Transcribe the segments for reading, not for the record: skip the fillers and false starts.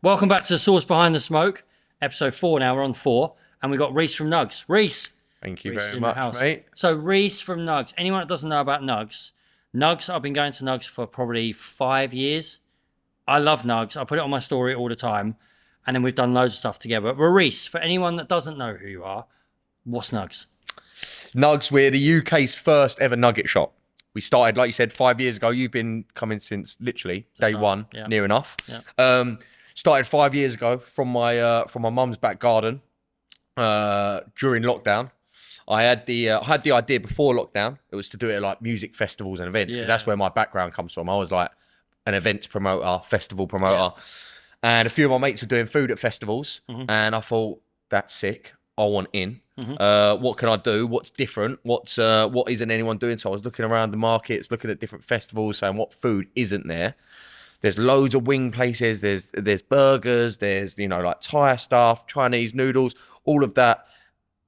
Welcome back to the Source Behind the Smoke, episode 4 now. We're on 4, and we've got Reiss from Nugs. Reiss! Thank you Reiss very in the much, house. mate. So, Reiss from Nugs. Anyone that doesn't know about Nugs, I've been going to Nugs for probably 5 years. I love Nugs. I put it on my story all the time, and then we've done loads of stuff together. But Reiss, for anyone that doesn't know who you are, what's Nugs? Nugs, we're the UK's first ever nugget shop. We started, like you said, 5 years ago. You've been coming since literally day one, near enough. Yeah. Started 5 years ago from my mum's back garden during lockdown. I had the idea before lockdown. It was to do it at like music festivals and events because that's where my background comes from. I was like an events promoter, festival promoter, and a few of my mates were doing food at festivals, and I thought that's sick. I want in. What can I do? What's different? What isn't anyone doing? So I was looking around the markets, looking at different festivals, saying what food isn't there. There's loads of wing places. There's burgers. There's like Thai stuff, Chinese noodles, all of that.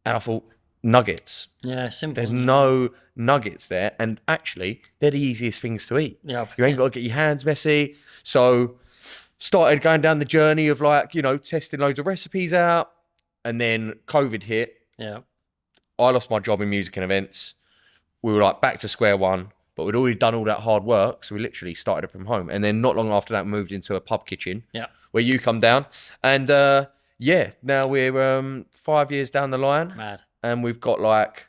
And I thought nuggets. Yeah, simple. There's no nuggets there, and actually they're the easiest things to eat. Yeah, you ain't got to get your hands messy. So started going down the journey of testing loads of recipes out, and then COVID hit. Yeah, I lost my job in music and events. We were like back to square one. But we'd already done all that hard work, so we literally started it from home. And then not long after that, moved into a pub kitchen where you come down. And now we're 5 years down the line. Mad. And we've got like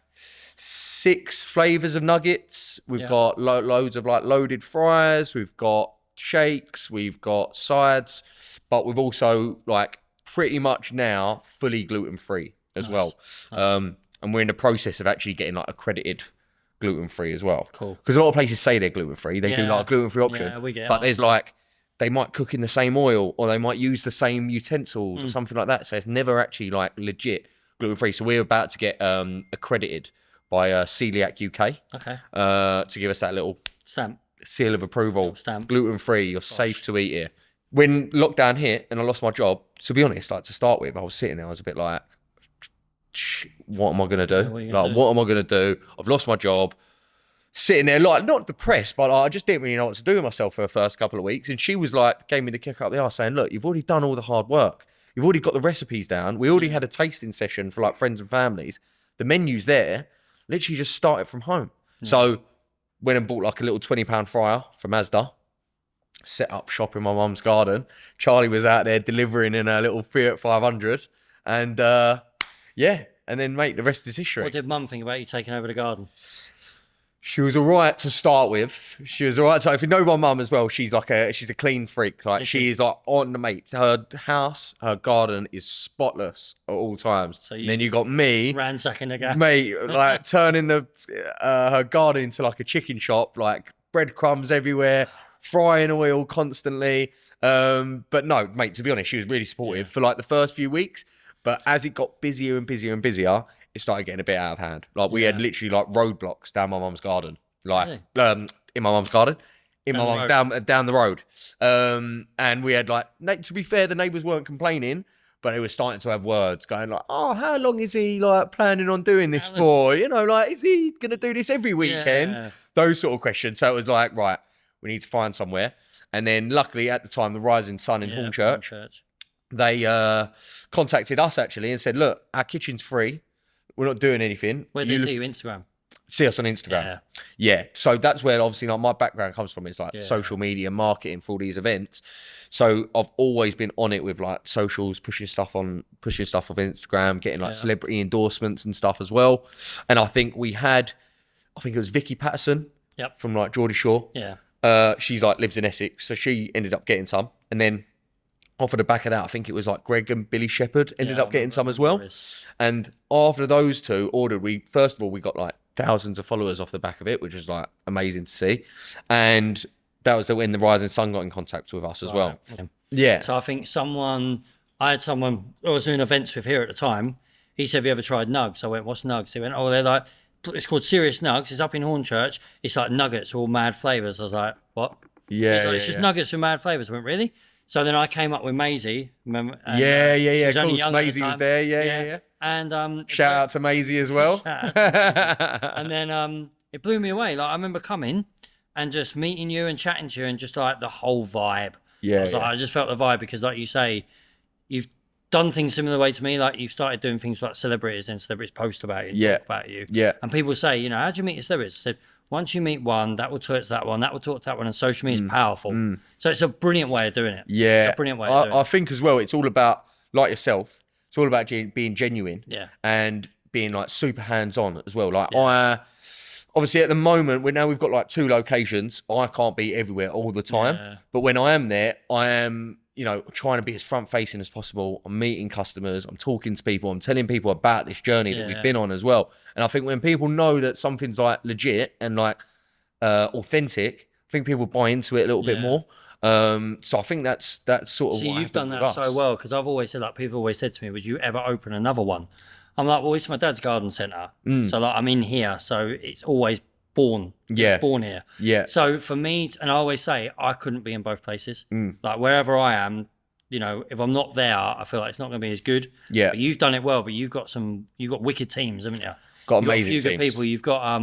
6 flavours of nuggets. We've got loads of like loaded fries. We've got shakes. We've got sides. But we've also like pretty much now fully gluten-free as well. Nice. And we're in the process of actually getting like accredited gluten-free as well. Cool. Because a lot of places say they're gluten-free. They do like a gluten-free option. But there's like, they might cook in the same oil or they might use the same utensils or something like that. So it's never actually like legit gluten-free. So we're about to get accredited by Celiac UK. Okay. To give us that little stamp, seal of approval. Stamp. Gluten-free, you're safe to eat here. When lockdown hit and I lost my job, to be honest, like to start with, I was sitting there, I was a bit like, what am I going to do? What am I going to do? I've lost my job. Sitting there, like, not depressed, but I just didn't really know what to do with myself for the first couple of weeks. And she was like, gave me the kick up the arse saying, look, you've already done all the hard work. You've already got the recipes down. We already had a tasting session for like friends and families. The menu's there. Literally just start it from home. So went and bought like a little £20 fryer from Asda. Set up shop in my mum's garden. Charlie was out there delivering in a little Fiat 500. And and then, mate, the rest is history. What did Mum think about you taking over the garden? She was all right to start with. She was all right. So if you know my mum as well, she's a clean freak. Like she is like on the mate. Her house, her garden is spotless at all times. So and then you got me ransacking the garden, mate, like turning her garden into like a chicken shop, like breadcrumbs everywhere, frying oil constantly. But no, mate, to be honest, she was really supportive for like the first few weeks. But as it got busier and busier and busier, it started getting a bit out of hand. Like we had literally like roadblocks down my mum's garden, like in my mum's garden, down the road. And we had like, to be fair, the neighbours weren't complaining, but they were starting to have words going like, "Oh, how long is he like planning on doing this for? Like, is he gonna do this every weekend?" Yeah. Those sort of questions. So it was like, right, we need to find somewhere. And then luckily at the time, the Rising Sun in Hornchurch. They contacted us actually and said, look, our kitchen's free. We're not doing anything. Where do they see you? Instagram? See us on Instagram. Yeah. So that's where obviously like my background comes from. It's like social media marketing for all these events. So I've always been on it with like socials, pushing stuff off of Instagram, getting like celebrity endorsements and stuff as well. And I think it was Vicky Patterson from like Geordie Shore. Yeah. She's like lives in Essex. So she ended up getting some. And then off of the back of that, I think it was like Greg and Billy Shepherd ended up getting some as well. And after those two ordered, first of all, we got like thousands of followers off the back of it, which was like amazing to see. And that was when the Rising Sun got in contact with us as well. Yeah. So I think I had someone I was doing events with here at the time. He said, have you ever tried Nugs? I went, what's Nugs? He went, oh, they're like, it's called Serious Nugs. It's up in Hornchurch. It's like nuggets, all mad flavours. I was like, what? Yeah. It's just nuggets with mad flavours. I went, really? So then I came up with Maisie. Remember? And, Of course, Maisie was there. Yeah. And shout out to Maisie as well. And then it blew me away. Like I remember coming and just meeting you and chatting to you and just like the whole vibe. Yeah, I just felt the vibe because, like you say, you've done things similar way to me. Like you've started doing things like celebrities, and celebrities post about you and talk about you. Yeah. And people say, you know, how do you meet your celebrities? I said, once you meet one, that will talk to that one, that will talk to that one, and social media is powerful. So it's a brilliant way of doing it. Yeah. It's a brilliant way of doing I it. think as well, it's all about, like yourself, it's all about being genuine. Yeah. And being like super hands-on as well. Like obviously at the moment, we've got like 2 locations. I can't be everywhere all the time. Yeah. But when I am there, I am, you know, trying to be as front-facing as possible. I'm meeting customers. I'm talking to people. I'm telling people about this journey that we've been on as well. And I think when people know that something's like legit and like authentic, I think people buy into it a little bit more. So I think that's sort of See, what you've done that so well, because I've always said, like, people always said to me, would you ever open another one? I'm like, well, it's my dad's garden centre. So like I'm in here, so it's always born. It's born here. Yeah. So for me, and I always say, I couldn't be in both places. Like wherever I am, you know, if I'm not there, I feel like it's not going to be as good. Yeah. But you've done it well, but you've got wicked teams, haven't you? Got You've amazing got a few teams. good people. You've got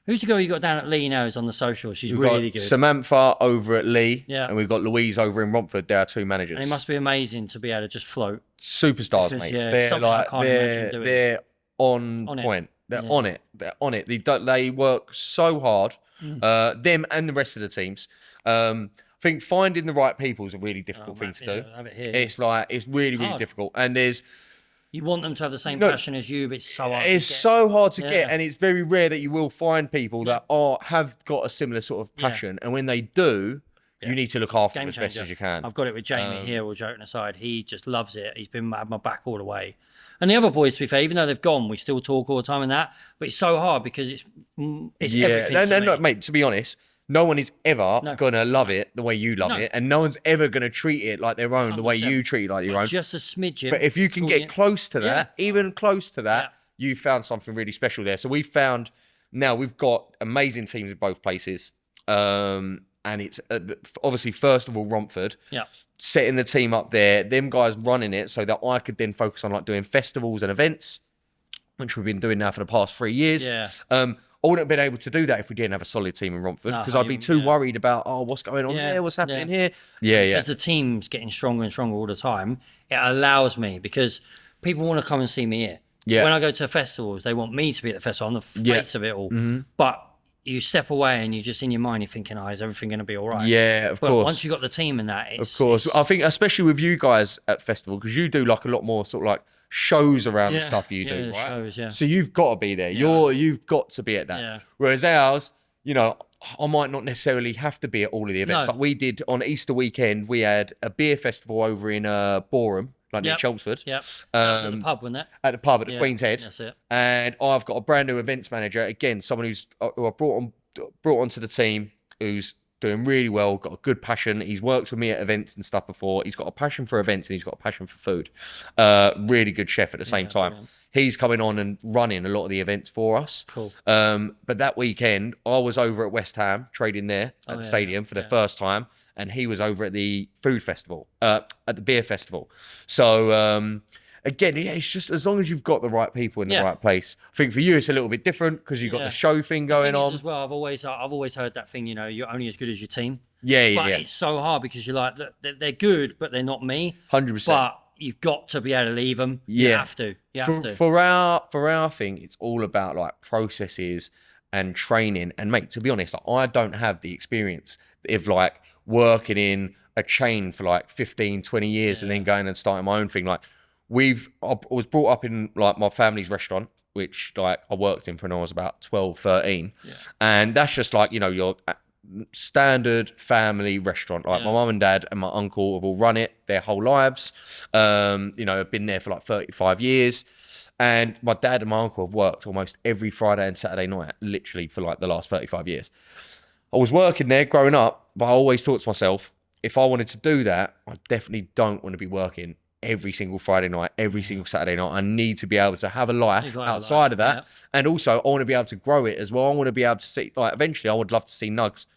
who's the girl you got down at Lee now who's on the social? She's really good. Samantha over at Lee. Yeah. And we've got Louise over in Romford. They're our 2 managers. And it must be amazing to be able to just float. Superstars, Because, mate. yeah, They're something I like can't imagine doing. they're on On it. point. They're on it. They're on it. They work so hard. Them and the rest of the teams. I think finding the right people is a really difficult thing to do. Have it here. It's like it's really really difficult, and You want them to have the same passion as you, but it's so hard. It's so hard to get, and it's very rare that you will find people that have got a similar sort of passion, and when they do, you need to look after them as best as you can. I've got it with Jamie here, all joking aside. He just loves it. He's been had my back all the way. And the other boys, to be fair, even though they've gone, we still talk all the time and that. But it's so hard because it's everything to me. Mate, to be honest, no one is ever going to love it the way you love it, and no one's ever going to treat it like their own, the way you treat it like your own. Just a smidgen. But if you can get close to that, even close to that, you found something really special there. So we've got amazing teams in both places. And it's obviously, first of all, Romford. Yeah. Setting the team up there, them guys running it so that I could then focus on like doing festivals and events, which we've been doing now for the past 3 years. Yeah. I wouldn't have been able to do that if we didn't have a solid team in Romford, because I'd be too worried about, what's going on there, what's happening here. Because the team's getting stronger and stronger all the time, it allows me, because people want to come and see me here. Yeah. When I go to festivals, they want me to be at the festival. I'm the face of it all. But you step away and you're just in your mind, you're thinking, is everything going to be all right? Yeah, of course. But once you got the team and that, it's... Of course. I think, especially with you guys at festival, because you do like a lot more sort of like shows around the stuff you do, right? Shows, So you've got to be there. You've got to be at that. Yeah. Whereas ours, you know, I might not necessarily have to be at all of the events. No. Like we did on Easter weekend, we had a beer festival over in Boreham, like near Chelmsford. Yep. That was at the pub, wasn't it? At the pub at the Queen's Head. That's it. And I've got a brand new events manager, again, someone who I brought onto the team, who's doing really well, got a good passion. He's worked with me at events and stuff before. He's got a passion for events and he's got a passion for food. Really good chef at the same time. Brilliant. He's coming on and running a lot of the events for us. Cool. But that weekend, I was over at West Ham, trading there at the stadium for the first time, and he was over at the food festival, at the beer festival. So, again, it's just as long as you've got the right people in the right place. I think for you, it's a little bit different because you've got the show thing going on. As well, I've always heard that thing, you know, you're only as good as your team. Yeah. But it's so hard because you're like, they're good, but they're not me. 100%. But you've got to be able to leave them. You have to. For our thing, it's all about like processes and training. And mate, to be honest, like, I don't have the experience of like working in a chain for like 15, 20 years and then going and starting my own thing. Like I was brought up in like my family's restaurant, which like I worked in when I was about 12, 13. Yeah. And that's just like, you know, your standard family restaurant. Like my mum and dad and my uncle have all run it their whole lives. You know, I've been there for like 35 years. And my dad and my uncle have worked almost every Friday and Saturday night, literally for like the last 35 years. I was working there growing up, but I always thought to myself, if I wanted to do that, I definitely don't want to be working every single Friday night, every single Saturday night. I need to be able to have a life outside of that. Yeah. And also I want to be able to grow it as well. I want to be able to see, like, eventually I would love to see Nugs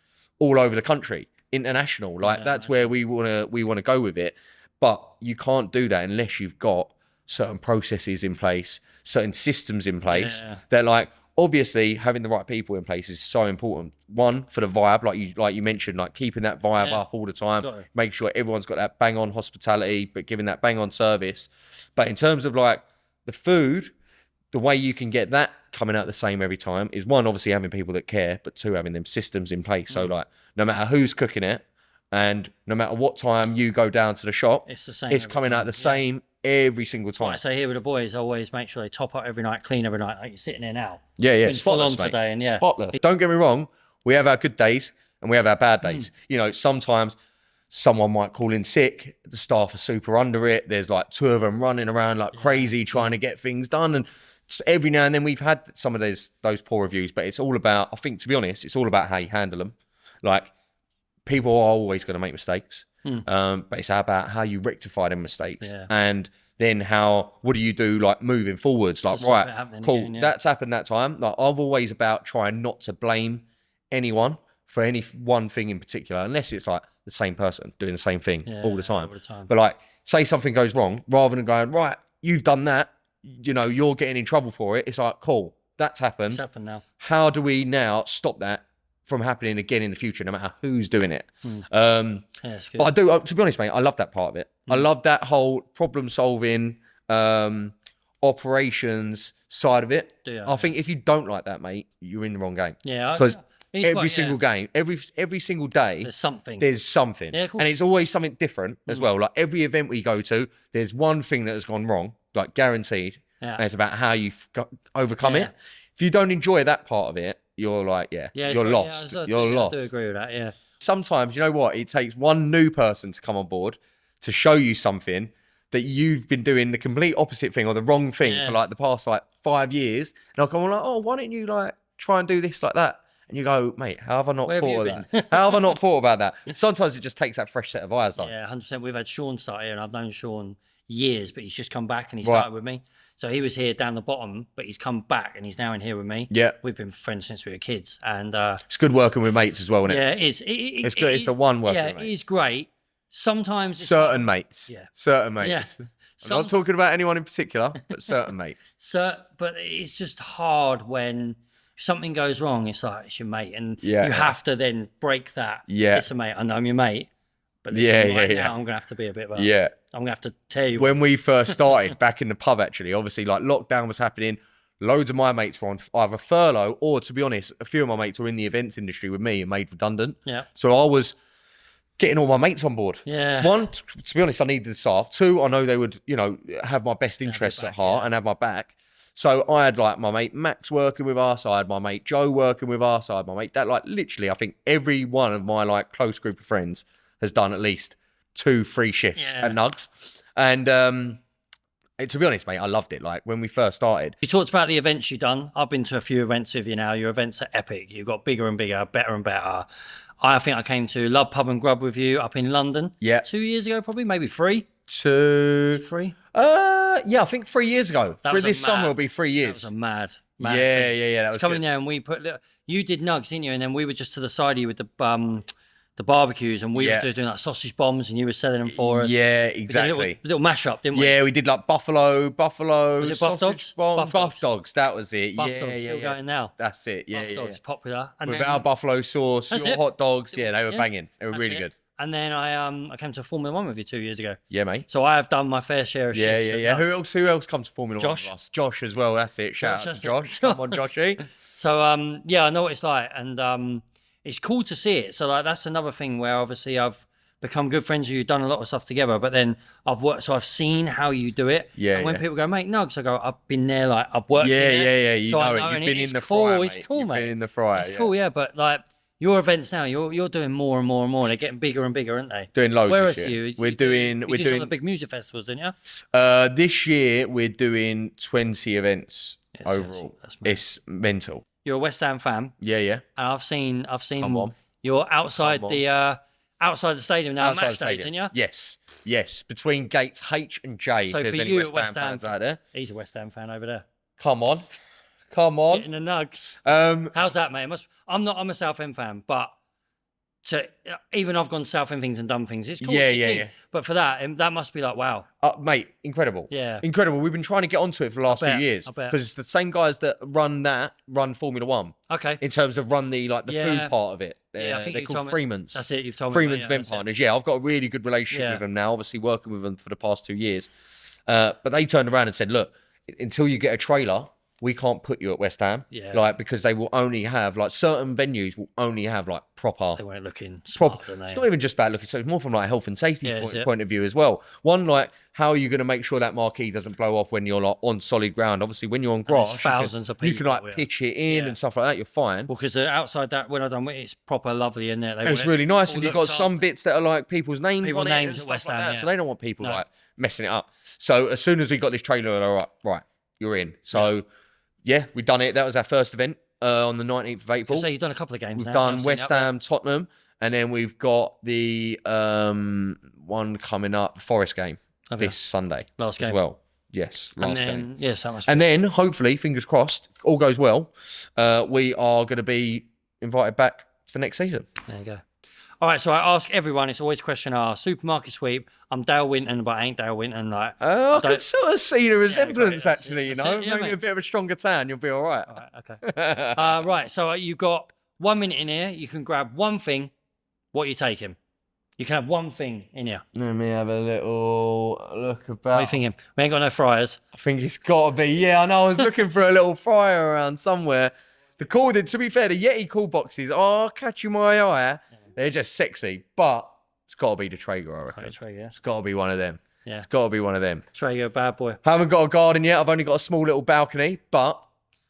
all over the country, international. Like that's where we want to go with it. But you can't do that unless you've got certain processes in place, certain systems in place that like obviously having the right people in place is so important. One, for the vibe, like you mentioned, like keeping that vibe up all the time, make sure everyone's got that bang on hospitality, but giving that bang on service. But in terms of like the food, the way you can get that coming out the same every time is one, obviously having people that care, but two, having them systems in place. So like no matter who's cooking it and no matter what time you go down to the shop, it's the same. It's coming out the same every single time. What I say here with the boys, always make sure they top up every night, clean every night. Like you're sitting there now. Yeah. Been Spotless, full on mate. today, and Spotless. Don't get me wrong. We have our good days and we have our bad days. You know, sometimes someone might call in sick. The staff are super under it. There's like 2 of them running around like crazy trying to get things done. And every now and then we've had some of those poor reviews, but it's all about, I think, to be honest, it's all about how you handle them. Like, people are always going to make mistakes, but it's about how you rectify them mistakes. And then what do you do, like, moving forwards? Like, right, cool, again, that's happened that time. Like, I'm always about trying not to blame anyone for any one thing in particular, unless it's, like, the same person doing the same thing all the time. But, like, say something goes wrong, rather than going, right, you've done that, you know, you're getting in trouble for it. It's like, cool, that's happened. It's happened now. How do we now stop that from happening again in the future, no matter who's doing it? But I do, to be honest, mate, I love that part of it. I love that whole problem solving, operations side of it. I think if you don't like that, mate, you're in the wrong game. Yeah, because every single game, every single day, there's something. Yeah, and it's always something different as well. Like every event we go to, there's one thing that has gone wrong, like guaranteed. And it's about how you overcome it. If you don't enjoy that part of it, you're like, you're lost. You're lost. I do agree with that, yeah. Sometimes, you know what? It takes one new person to come on board to show you something that you've been doing the complete opposite thing or the wrong thing for like the past like 5 years. And I'll come on like, oh, why don't you like try and do this like that? And you go, mate, how have I not thought of that? How have I not thought about that? Sometimes it just takes that fresh set of eyes. Like. Yeah, 100%. We've had Sean start here, and I've known Sean years, but he's just come back and he started with me. So he was here down the bottom, but he's come back and he's now in here with me. Yeah. We've been friends since we were kids. And it's good working with mates as well, isn't it? Yeah, it is. It's good. It's the one working with mates. Yeah, it is great. Sometimes it's certain mates. Yeah. Certain mates. Yeah. I'm not talking about anyone in particular, but certain mates. But it's just hard when something goes wrong. It's like, it's your mate. And you have to then break that. Yeah. It's a mate. I know I'm your mate. But listen, now I'm going to have to be a bit of a... I'm going to have to tell you... When we first started, back in the pub, actually, obviously, like, lockdown was happening. Loads of my mates were on either furlough or, to be honest, a few of my mates were in the events industry with me and made redundant. Yeah. So I was getting all my mates on board. Yeah. One, to be honest, I needed the staff. Two, I know they would, you know, have my best interests at heart and have my back. So I had, like, my mate Max working with us. I had my mate Joe working with us. I had my mate... That, like, literally, I think every one of my, like, close group of friends has done at least 2-3 shifts at Nugs. And to be honest, mate, I loved it. Like when we first started. You talked about the events you've done. I've been to a few events with you now. Your events are epic. You've got bigger and bigger, better and better. I think I came to Love Pub and Grub with you up in London. Yeah. 2 years ago, probably, maybe 3. 3? Yeah, I think 3 years ago. For this summer will be 3 years. That was a mad yeah, thing. yeah. That was coming good. there and we you did Nugs, didn't you? And then we were just to the side of you with the barbecues, and we were doing like sausage bombs, and you were selling them for us. Yeah, exactly. Little mashup, didn't we? Yeah, we did like buffalo. Was it Buff Dogs? Buff Dogs. That was it. Buff Dogs still going now. That's it. Yeah, Buff Dogs popular. And with our buffalo sauce, your hot dogs. Yeah, they were banging. They were really good. And then I came to Formula One with you 2 years ago. Yeah, mate. So I have done my fair share of shifts. Yeah. Who else comes to Formula One with us? Josh as well. That's it. Shout out to Josh. Come on, Joshy. So I know what it's like, and it's cool to see it. So like that's another thing where obviously I've become good friends with you, done a lot of stuff together, but then I've seen how you do it. Yeah. And when people go, mate, Nugs, I go, I've been there, like I've worked in it. Yeah. You know it. You've been in the fryer, mate. It's cool, mate. You've been in the fryer. It's cool, yeah. But like your events now, you're doing more and more and more. They're getting bigger and bigger, aren't they? Doing loads. Where this else year. you? We're doing some of the big music festivals, didn't you? This year we're doing 20 events overall. It's mental. You're a West Ham fan. Yeah. And I've seen. Come on. You're outside the stadium now. Outside match days, didn't you? Yes. Between gates H and J. So if there's for any you, West Ham fans out there, he's a West Ham fan over there. Come on. Getting the Nugs. How's that, mate? I'm a Southend fan, but to even I've gone south and things and done things. It's cool. Yeah, it's your yeah, team. yeah. But for that must be like, wow. Mate, incredible. Yeah. Incredible. We've been trying to get onto it for the last few years. I bet. Because it's the same guys that run Formula One. Okay. In terms of run the food part of it. Yeah, I think they're called Freeman's. That's it, you've told me. Freeman's event partners. Yeah, I've got a really good relationship with them now, obviously working with them for the past 2 years. But they turned around and said, look, until you get a trailer, we can't put you at West Ham. Yeah. Like, because they will only have, like, certain venues will only have, like, proper... They weren't looking smart, don't they? It's not even just about looking, so it's more from, like, health and safety point of view as well. One, like, how are you going to make sure that marquee doesn't blow off when you're, like, on solid ground? Obviously, when you're on grass, thousands of people. You can, like, pitch it in and stuff like that, you're fine. Well, because outside that, when I've done it, it's proper lovely in there. It's really nice, and you've got some bits that are, like, people's names on it and at stuff West like Ham, that, so they don't want people, like, messing it up. So as soon as we got this trailer, they're like, right, you're in. So... Yeah, we've done it. That was our first event on the 19th of April. So you've done a couple of games. We've done West Ham, Tottenham, and then we've got the one coming up, Forest game this Sunday. Last game as well. Yes, last game. Yes, that must. And then hopefully, fingers crossed, all goes well. We are going to be invited back for next season. There you go. All right, so I ask everyone, it's always question supermarket sweep. I'm Dale Winton, but I ain't Dale Winton. Like, I can sort of see the resemblance, actually, you know. Yeah, maybe a bit of a stronger tan, you'll be all right. All right, okay. Right, so you've got 1 minute in here. You can grab one thing. What are you taking? You can have one thing in here. Let me have a little look about. What are you thinking? We ain't got no fryers. I think it's got to be, I know, I was looking for a little fryer around somewhere. To be fair, the Yeti cool boxes are catching my eye. They're just sexy, but it's got to be the Traeger, I reckon. Traeger. It's got to be one of them. Yeah. It's got to be one of them. Traeger, bad boy. Haven't got a garden yet. I've only got a small little balcony, but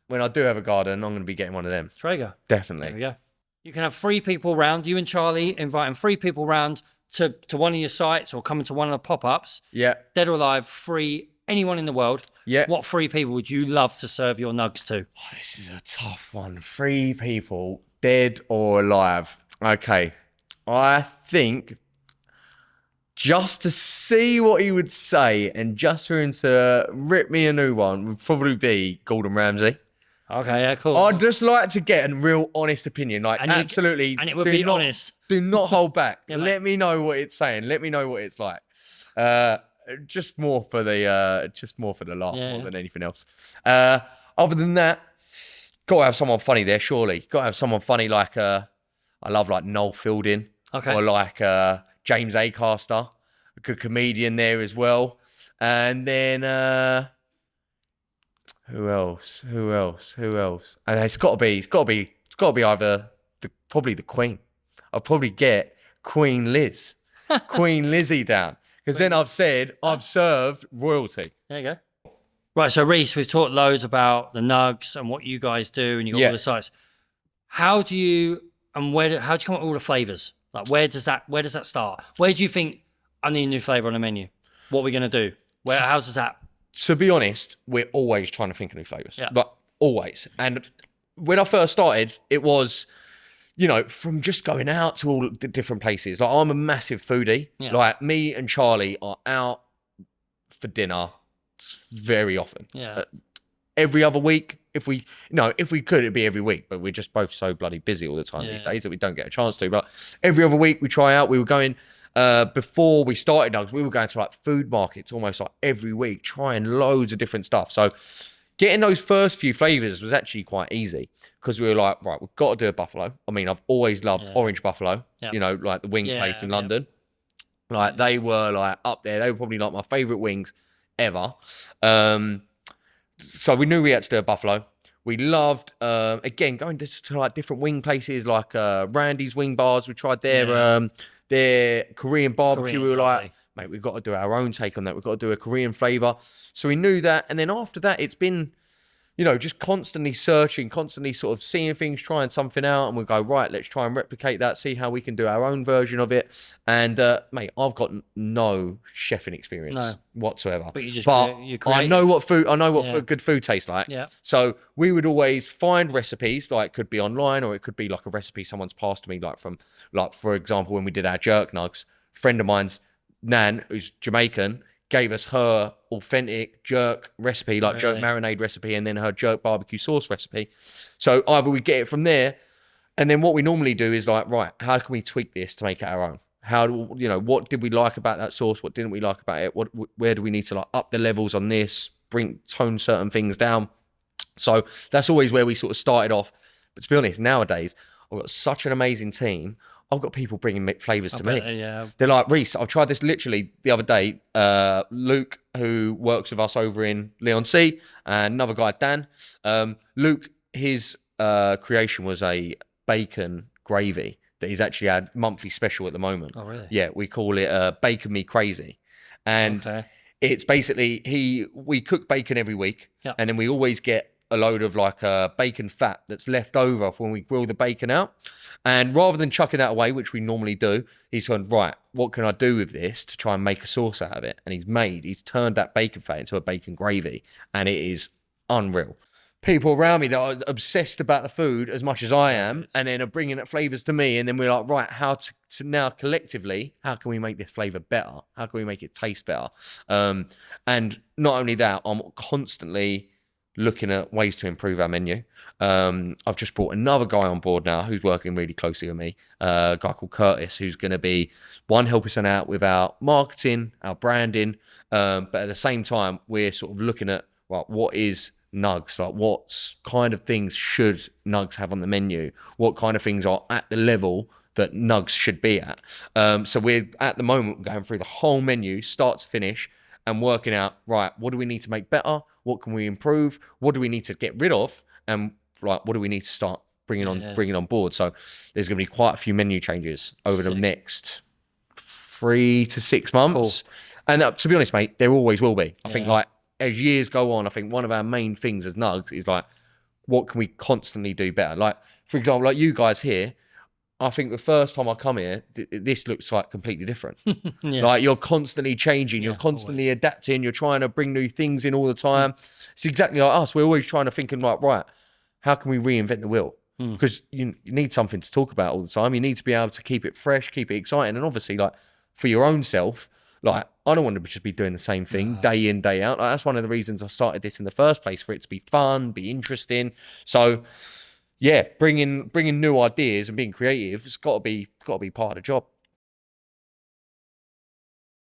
when I do have a garden, I'm going to be getting one of them. Traeger. Definitely. There we go. You can have 3 people round. You and Charlie inviting 3 people round to one of your sites or coming to one of the pop-ups. Yeah. Dead or alive, free, anyone in the world. Yeah. What 3 people would you love to serve your nugs to? Oh, this is a tough one. 3 people, dead or alive. Okay. I think just to see what he would say and just for him to rip me a new one would probably be Gordon Ramsay. Okay, yeah, cool. I'd just like to get a real honest opinion. Like, absolutely. And it would be honest. Do not hold back. Yeah, let me know what it's saying. Let me know what it's like. Just more for the laugh more than anything else. Other than that, gotta have someone funny there, surely. Gotta have someone funny like I love like Noel Fielding. Okay. Or like James Acaster, a good comedian there as well. And then who else? And it's got to be either probably the Queen. I'll probably get Queen Liz, Queen Lizzie down, because then I've said I've served royalty. There you go. Right, so Reiss, we've talked loads about the nugs and what you guys do, and you got all the sites. How do you come up with all the flavors? Like, where does that start? Where do you think I need a new flavor on the menu? What are we gonna do? How does that? To be honest, we're always trying to think of new flavors. Yeah. But always. And when I first started, it was, from just going out to all the different places. Like, I'm a massive foodie. Yeah. Like, me and Charlie are out for dinner very often. Yeah. Every other week, if we could, it'd be every week, but we're just both so bloody busy all the time these days that we don't get a chance to. But every other week we try out. We were going, before we started Nugs, we were going to like food markets almost like every week, trying loads of different stuff. So getting those first few flavors was actually quite easy because we were like, right, we've got to do a buffalo. I mean, I've always loved orange buffalo, like the wing place in London. Like, they were like up there. They were probably like my favorite wings ever. So we knew we had to do a buffalo. We loved, again, going to like different wing places like Randy's Wing Bars. We tried their Korean barbecue. We were like, mate, we've got to do our own take on that. We've got to do a Korean flavour. So we knew that. And then after that, it's been, just constantly searching, constantly sort of seeing things, trying something out. And we go, right, let's try and replicate that, see how we can do our own version of it. And, mate, I've got no chefing experience whatsoever. But I know what good food tastes like. Yeah. So we would always find recipes, like it could be online or it could be like a recipe someone's passed to me, for example, when we did our jerk nugs, a friend of mine's, Nan, who's Jamaican, gave us her authentic jerk recipe, jerk marinade recipe, and then her jerk barbecue sauce recipe. So either we get it from there, And then what we normally do is like, right, how can we tweak this to make it our own? How do you know, what did we like about that sauce? What didn't we like about it? Where do we need to like up the levels on this, tone certain things down? So that's always where we sort of started off. But to be honest, nowadays I've got such an amazing team. I've got people bringing flavors to me. Yeah. They're like, Reiss, I've tried this literally the other day. Luke, who works with us over in Leon C, and another guy, Dan. Luke, his creation was a bacon gravy that he's actually had monthly special at the moment. Oh, really? Yeah, we call it Bacon Me Crazy. And it's basically, we cook bacon every week. Yep. And then we always get a load of like bacon fat that's left over when we grill the bacon out. And rather than chucking that away, which we normally do, he's gone, right, what can I do with this to try and make a sauce out of it? And he's turned that bacon fat into a bacon gravy. And it is unreal. People around me that are obsessed about the food as much as I am, and then are bringing up flavors to me. And then we're like, right, how to now collectively, how can we make this flavor better? How can we make it taste better? And not only that, I'm constantly looking at ways to improve our menu. I've just brought another guy on board now who's working really closely with me, a guy called Curtis, who's going to be help us out with our marketing, our branding, but at the same time, we're sort of looking at, well, what is Nugs, like what kind of things should Nugs have on the menu, what kind of things are at the level that Nugs should be at. So we're at the moment going through the whole menu start to finish and working out, right, what do we need to make better, what can we improve, what do we need to get rid of, and like what do we need to start bringing on board. So there's going to be quite a few menu changes over the next 3 to 6 months. Cool. And to be honest, mate, there always will be. I think like as years go on, I think one of our main things as Nugs is like, what can we constantly do better? Like, for example, like you guys here, I think the first time I come here, this looks like completely different. Like you're constantly changing, you're constantly adapting, you're trying to bring new things in all the time. It's exactly like us. We're always trying to think like, right, how can we reinvent the wheel? Because you need something to talk about all the time. You need to be able to keep it fresh, keep it exciting. And obviously, like for your own self, like I don't want to just be doing the same thing day in, day out. Like, that's one of the reasons I started this in the first place, for it to be fun, be interesting. So yeah, bringing new ideas and being creative has got to be part of the job.